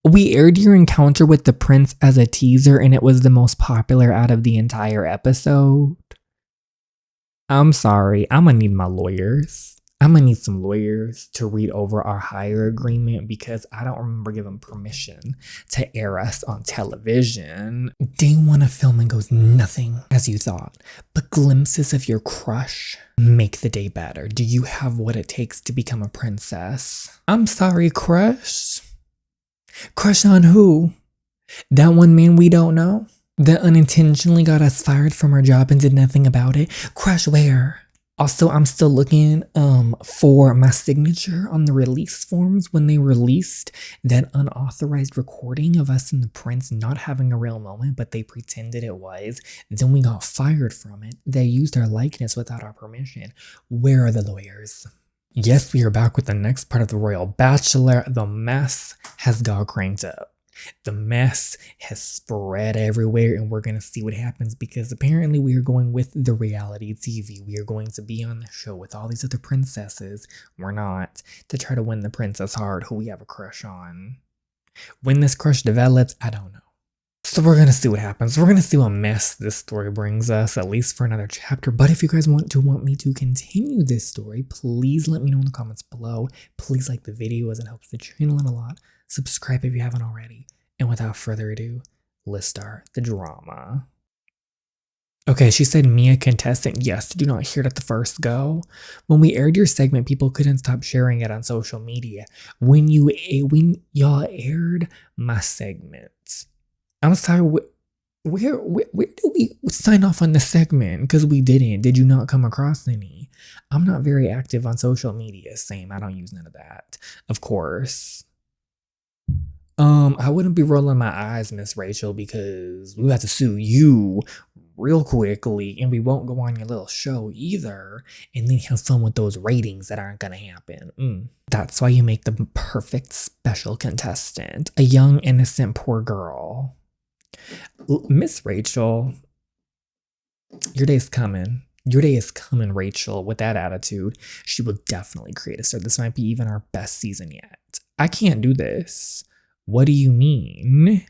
We aired your encounter with the prince as a teaser, and it was the most popular out of the entire episode. I'm sorry, I'm gonna need my lawyers. I'm gonna need some lawyers to read over our hire agreement because I don't remember giving permission to air us on television. Day one of filming goes nothing as you thought, but glimpses of your crush make the day better. Do you have what it takes to become a princess? I'm sorry, crush. Crush on who? That one man we don't know? That unintentionally got us fired from our job and did nothing about it? Crush where? Also, I'm still looking for my signature on the release forms when they released that unauthorized recording of us and the prince not having a real moment, but they pretended it was. Then we got fired from it. They used our likeness without our permission. Where are the lawyers? Yes, we are back with the next part of the Royal Bachelor. The mess has got cranked up. The mess has spread everywhere, and we're going to see what happens because apparently we are going with the reality TV. We are going to be on the show with all these other princesses. We're not, to try to win the princess heart who we have a crush on. When this crush develops, I don't know. So we're going to see what happens. We're going to see what mess this story brings us, at least for another chapter. But if you guys want me to continue this story, please let me know in the comments below. Please like the video as it helps the channel a lot. Subscribe if you haven't already. And without further ado, let's start the drama. Okay, she said Mia contestant. Yes, do not hear it at the first go. When we aired your segment, people couldn't stop sharing it on social media. When y'all aired my segment, I'm sorry, where do we sign off on the segment? Because we didn't. Did you not come across any? I'm not very active on social media. Same, I don't use none of that. Of course. I wouldn't be rolling my eyes, Miss Rachel, because we have to sue you real quickly, and we won't go on your little show either, and then have fun with those ratings that aren't gonna happen. That's why you make the perfect special contestant. A young, innocent, poor girl. Miss Rachel, your day's coming. Your day is coming, Rachel. With that attitude, she will definitely create a star. This might be even our best season yet. I can't do this. What do you mean?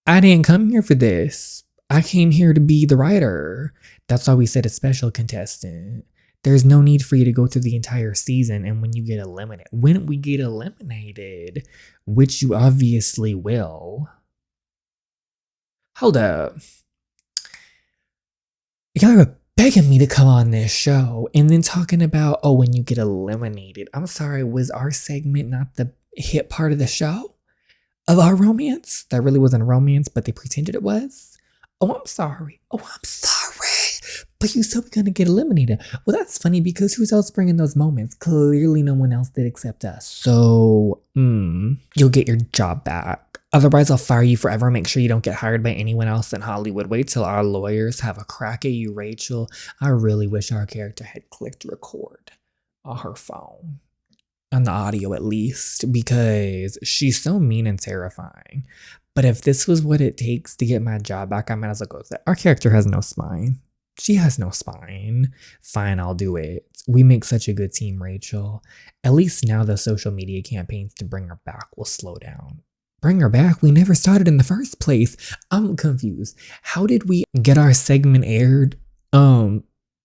I didn't come here for this. I came here to be the writer. That's why we said a special contestant. There's no need for you to go through the entire season and when you get eliminated. When we get eliminated, which you obviously will. Hold up. Y'all are begging me to come on this show and then talking about, oh, when you get eliminated. I'm sorry, was our segment not the hit part of the show? Of our romance? That really wasn't a romance, but they pretended it was? Oh, I'm sorry. But you said we're going to get eliminated. Well, that's funny because who's else bringing those moments? Clearly no one else did except us. So, you'll get your job back. Otherwise, I'll fire you forever. Make sure you don't get hired by anyone else in Hollywood. Wait till our lawyers have a crack at you, Rachel. I really wish our character had clicked record on her phone. On the audio at least, because she's so mean and terrifying. But if this was what it takes to get my job back, I might as well go with it. Our character has no spine. She has no spine. Fine, I'll do it. We make such a good team, Rachel. At least now the social media campaigns to bring her back will slow down. Bring her back? We never started in the first place. I'm confused. How did we get our segment aired?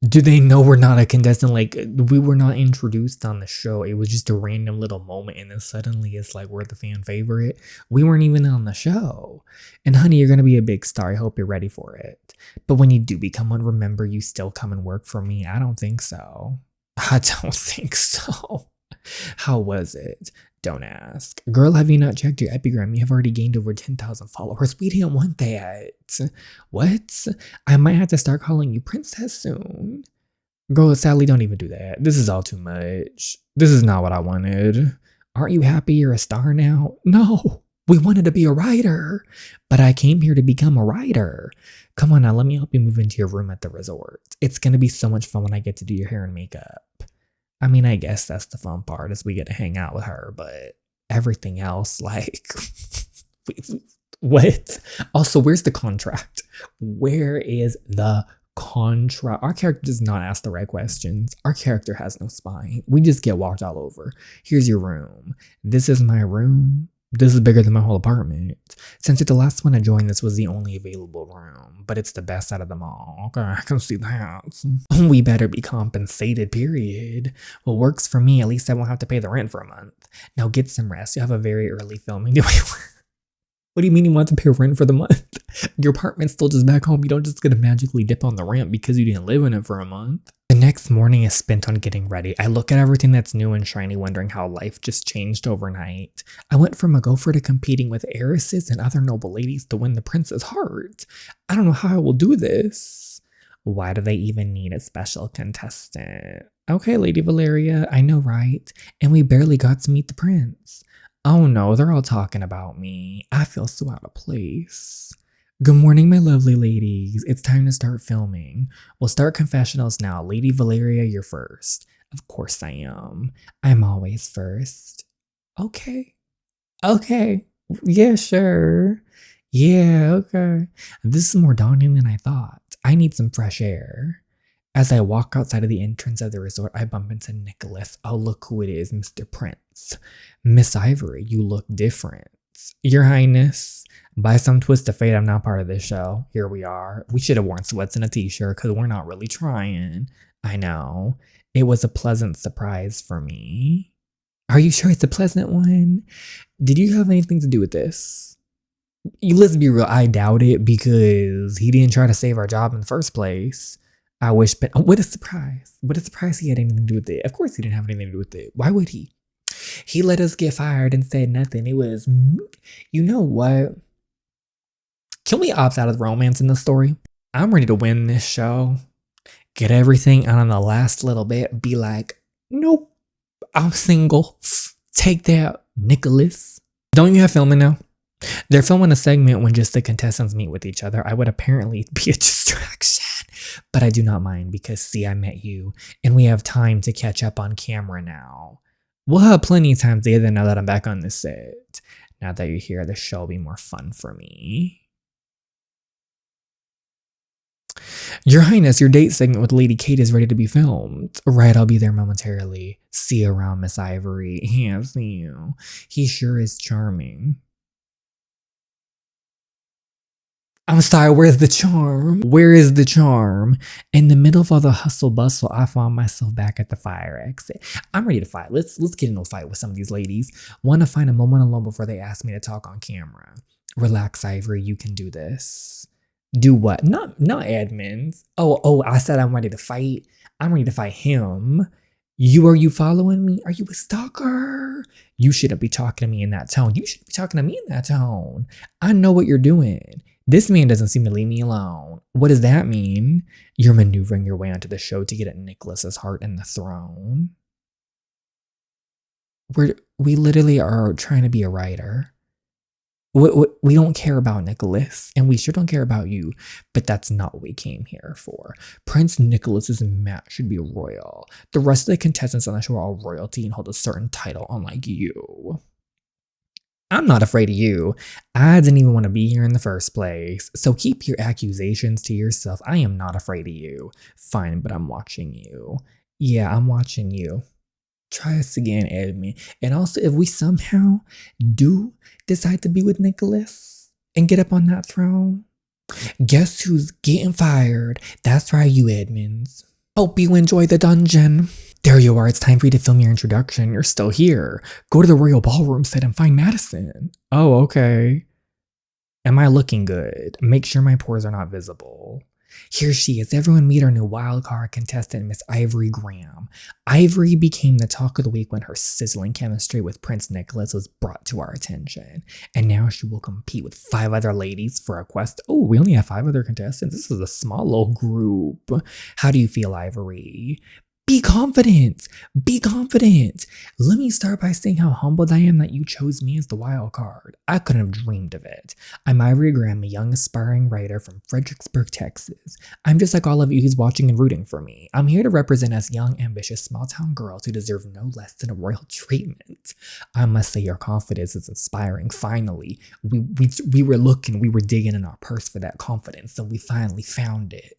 Do they know we're not a contestant? Like, we were not introduced on the show. It was just a random little moment, and then suddenly it's like we're the fan favorite. We weren't even on the show. And honey, you're going to be a big star. I hope you're ready for it. But when you do become one, remember you still come and work for me. I don't think so. I don't think so. How was it? Don't ask. Girl, have you not checked your epigram? You have already gained over 10,000 followers. We didn't want that. What? I might have to start calling you princess soon. Girl, sadly, don't even do that. This is all too much. This is not what I wanted. Aren't you happy you're a star now? No, we wanted to be a writer. But I came here to become a writer. Come on now, let me help you move into your room at the resort. It's going to be so much fun when I get to do your hair and makeup. I mean, I guess that's the fun part is we get to hang out with her, but everything else, like, what? Also, where's the contract? Where is the contract? Our character does not ask the right questions. Our character has no spine. We just get walked all over. Here's your room. This is my room. This is bigger than my whole apartment. Since you're the last one to join, this was the only available room, but it's the best out of them all. Okay, I can see that. We better be compensated, period. What works for me, at least I won't have to pay the rent for a month. Now get some rest. You have a very early filming. What do you mean you want to pay rent for the month? Your apartment's still just back home. You don't just get to magically dip on the rent because you didn't live in it for a month. The next morning is spent on getting ready. I look at everything that's new and shiny, wondering how life just changed overnight. I went from a gopher to competing with heiresses and other noble ladies to win the prince's heart. I don't know how I will do this. Why do they even need a special contestant? Okay, Lady Valeria, I know, right? And we barely got to meet the prince. Oh no, they're all talking about me. I feel so out of place. Good morning, my lovely ladies. It's time to start filming. We'll start confessionals now. Lady Valeria, you're first. Of course I am. I'm always first. Okay. Yeah, sure. Yeah, okay. This is more daunting than I thought. I need some fresh air. As I walk outside of the entrance of the resort, I bump into Nicholas. Oh, look who it is, Mr. Prince. Miss Ivory, you look different. Your Highness, by some twist of fate, I'm not part of this show. Here we are. We should have worn sweats and a t-shirt because we're not really trying. I know. It was a pleasant surprise for me. Are you sure it's a pleasant one? Did you have anything to do with this? Let's be real, I doubt it because he didn't try to save our job in the first place. I wish, but what a surprise. What a surprise he had anything to do with it. Of course he didn't have anything to do with it. Why would he? He let us get fired and said nothing. It was, you know what? Can we opt out of romance in this story? I'm ready to win this show. Get everything out on the last little bit. Be like, nope, I'm single. Take that, Nicholas. Don't you have filming now? They're filming a segment when just the contestants meet with each other. I would apparently be a distraction. But I do not mind because, see, I met you, and we have time to catch up on camera now. We'll have plenty of time together now that I'm back on the set. Now that you're here, the show will be more fun for me. Your Highness, your date segment with Lady Kate is ready to be filmed. Right, I'll be there momentarily. See you around, Miss Ivory. Yeah, see you. He sure is charming. I'm sorry, where's the charm? Where is the charm? In the middle of all the hustle bustle, I found myself back at the fire exit. I'm ready to fight. Let's get into a fight with some of these ladies. Want to find a moment alone before they ask me to talk on camera. Relax, Ivory, you can do this. Do what? Not admins. Oh, I said I'm ready to fight. I'm ready to fight him. Are you following me? Are you a stalker? You shouldn't be talking to me in that tone. You shouldn't be talking to me in that tone. I know what you're doing. This man doesn't seem to leave me alone. What does that mean? You're maneuvering your way onto the show to get at Nicholas's heart and the throne. We literally are trying to be a writer. We don't care about Nicholas, and we sure don't care about you, but that's not what we came here for. Prince Nicholas's match should be royal. The rest of the contestants on the show are all royalty and hold a certain title, unlike you. I'm not afraid of you. I didn't even want to be here in the first place, so keep your accusations to yourself. I am not afraid of you. Fine, but I'm watching you. Yeah, I'm watching you. Try us again, Edmund. And also, if we somehow do decide to be with Nicholas and get up on that throne, guess who's getting fired? That's right, you Edmonds. Hope you enjoy the dungeon. There you are. It's time for you to film your introduction. You're still here. Go to the royal ballroom set and find Madison. Oh, okay. Am I looking good? Make sure my pores are not visible. Here she is. Everyone meet our new wildcard contestant, Miss Ivory Graham. Ivory became the talk of the week when her sizzling chemistry with Prince Nicholas was brought to our attention. And now she will compete with 5 other ladies for a quest. Oh, we only have 5 other contestants. This is a small little group. How do you feel, Ivory? Be confident. Be confident. Let me start by saying how humbled I am that you chose me as the wild card. I couldn't have dreamed of it. I'm Ivory Graham, a young aspiring writer from Fredericksburg, Texas. I'm just like all of you who's watching and rooting for me. I'm here to represent us young, ambitious, small-town girls who deserve no less than a royal treatment. I must say your confidence is inspiring. Finally, we were looking, we were digging in our purse for that confidence, and we finally found it.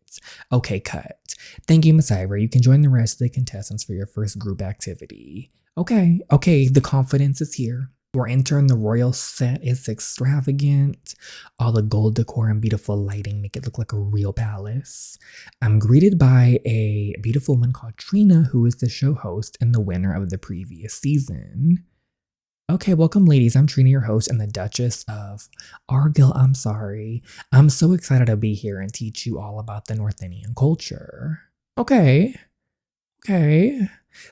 Okay, cut. Thank you, Miss Ivory. You can join the rest of the contestants for your first group activity. Okay, the confidence is here. We're entering the royal set. It's extravagant. All the gold decor and beautiful lighting make it look like a real palace. I'm greeted by a beautiful woman called Trina, who is the show host and the winner of the previous season. Okay, welcome ladies. I'm Trina, your host and the Duchess of Argyll. I'm sorry. I'm so excited to be here and teach you all about the North Indian culture. Okay.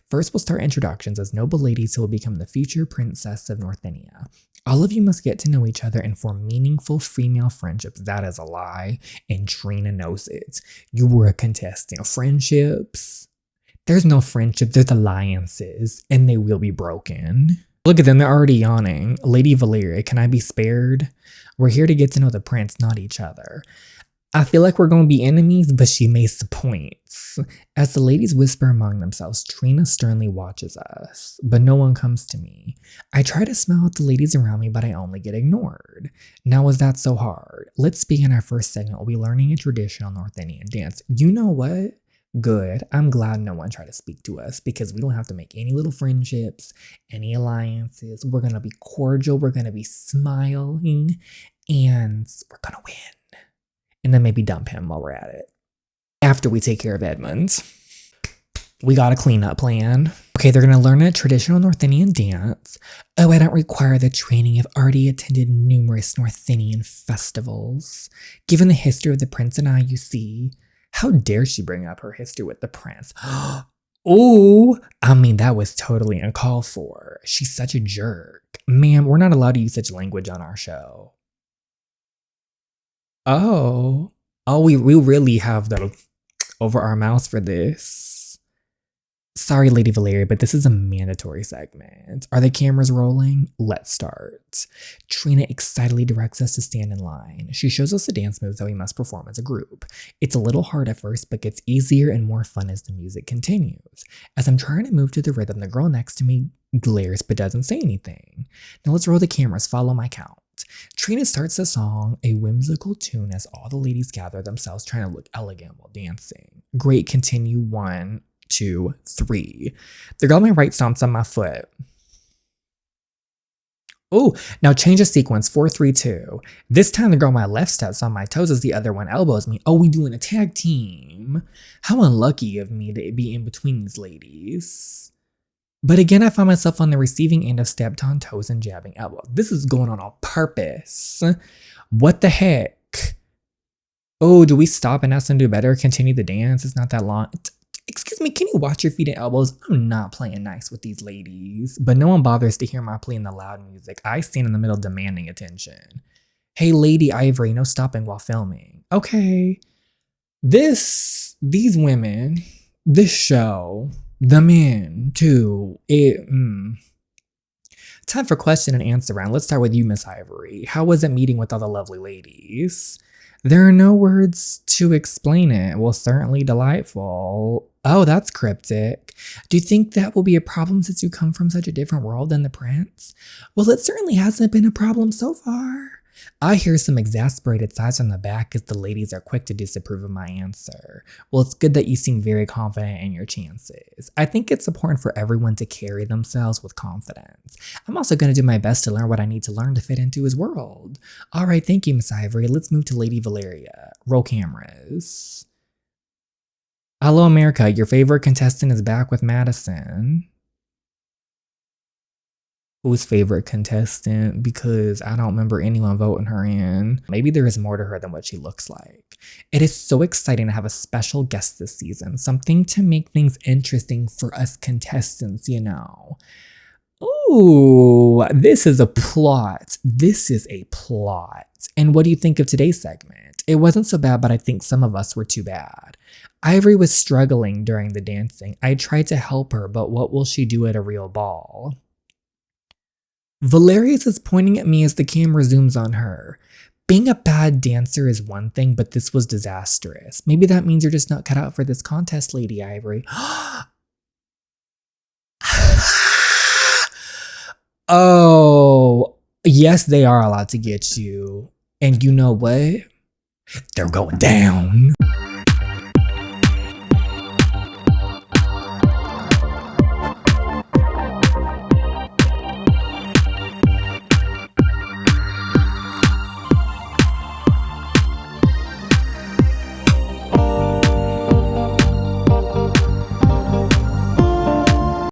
First, we'll start introductions as noble ladies who will become the future princess of North India. All of you must get to know each other and form meaningful female friendships. That is a lie, and Trina knows it. You were a contestant. Friendships? There's no friendship, there's alliances, and they will be broken. Look at them, they're already yawning. Lady Valeria, can I be spared? We're here to get to know the prince, not each other. I feel like we're going to be enemies, but she makes the points. As the ladies whisper among themselves, Trina sternly watches us, but no one comes to me. I try to smile at the ladies around me, but I only get ignored. Now, is that so hard? Let's begin our first segment. We'll be learning a traditional North Indian dance. You know what? Good. I'm glad no one tried to speak to us because we don't have to make any little friendships, any alliances. We're going to be cordial. We're going to be smiling, and we're going to win. And then maybe dump him while we're at it. After we take care of Edmund. We got a cleanup plan. Okay, they're going to learn a traditional North Indian dance. Oh, I don't require the training. I've already attended numerous North Indian festivals. Given the history of the prince and I, you see, how dare she bring up her history with the prince? Oh, I mean, that was totally uncalled for. She's such a jerk. Ma'am, we're not allowed to use such language on our show. Oh, we really have the over our mouths for this. Sorry, Lady Valeria, but this is a mandatory segment. Are the cameras rolling? Let's start. Trina excitedly directs us to stand in line. She shows us the dance moves that we must perform as a group. It's a little hard at first, but gets easier and more fun as the music continues. As I'm trying to move to the rhythm, the girl next to me glares but doesn't say anything. Now let's roll the cameras, follow my count. Trina starts the song, a whimsical tune as all the ladies gather themselves trying to look elegant while dancing. Great, continue 1, 2, 3. The girl on my right stomps on my foot. Oh, now change the sequence, 4, 3, 2. This time the girl on my left steps on my toes as the other one elbows me. Oh, we doing a tag team. How unlucky of me to be in between these ladies. But again, I find myself on the receiving end of stepped on toes and jabbing elbows. This is going on purpose. What the heck? Oh, do we stop and ask them to do better? Continue the dance? It's not that long. Excuse me, can you watch your feet and elbows? I'm not playing nice with these ladies. But no one bothers to hear my plea in the loud music. I stand in the middle demanding attention. Hey, Lady Ivory, no stopping while filming. Okay. These women, this show, the men, too. Time for question and answer round. Let's start with you, Miss Ivory. How was it meeting with all the lovely ladies? There are no words to explain it. Well, certainly delightful. Oh, that's cryptic. Do you think that will be a problem since you come from such a different world than the prince? Well, it certainly hasn't been a problem so far. I hear some exasperated sighs from the back as the ladies are quick to disapprove of my answer. Well, it's good that you seem very confident in your chances. I think it's important for everyone to carry themselves with confidence. I'm also going to do my best to learn what I need to learn to fit into his world. All right, thank you, Miss Ivory. Let's move to Lady Valeria. Roll cameras. Hello, America. Your favorite contestant is back with Madison. Who's favorite contestant? Because I don't remember anyone voting her in. Maybe there is more to her than what she looks like. It is so exciting to have a special guest this season. Something to make things interesting for us contestants, you know. Ooh, this is a plot. This is a plot. And what do you think of today's segment? It wasn't so bad, but I think some of us were too bad. Ivory was struggling during the dancing. I tried to help her, but what will she do at a real ball? Valerius is pointing at me as the camera zooms on her. Being a bad dancer is one thing, but this was disastrous. Maybe that means you're just not cut out for this contest, Lady Ivory. Oh, yes, they are allowed to get you. And you know what? They're going down.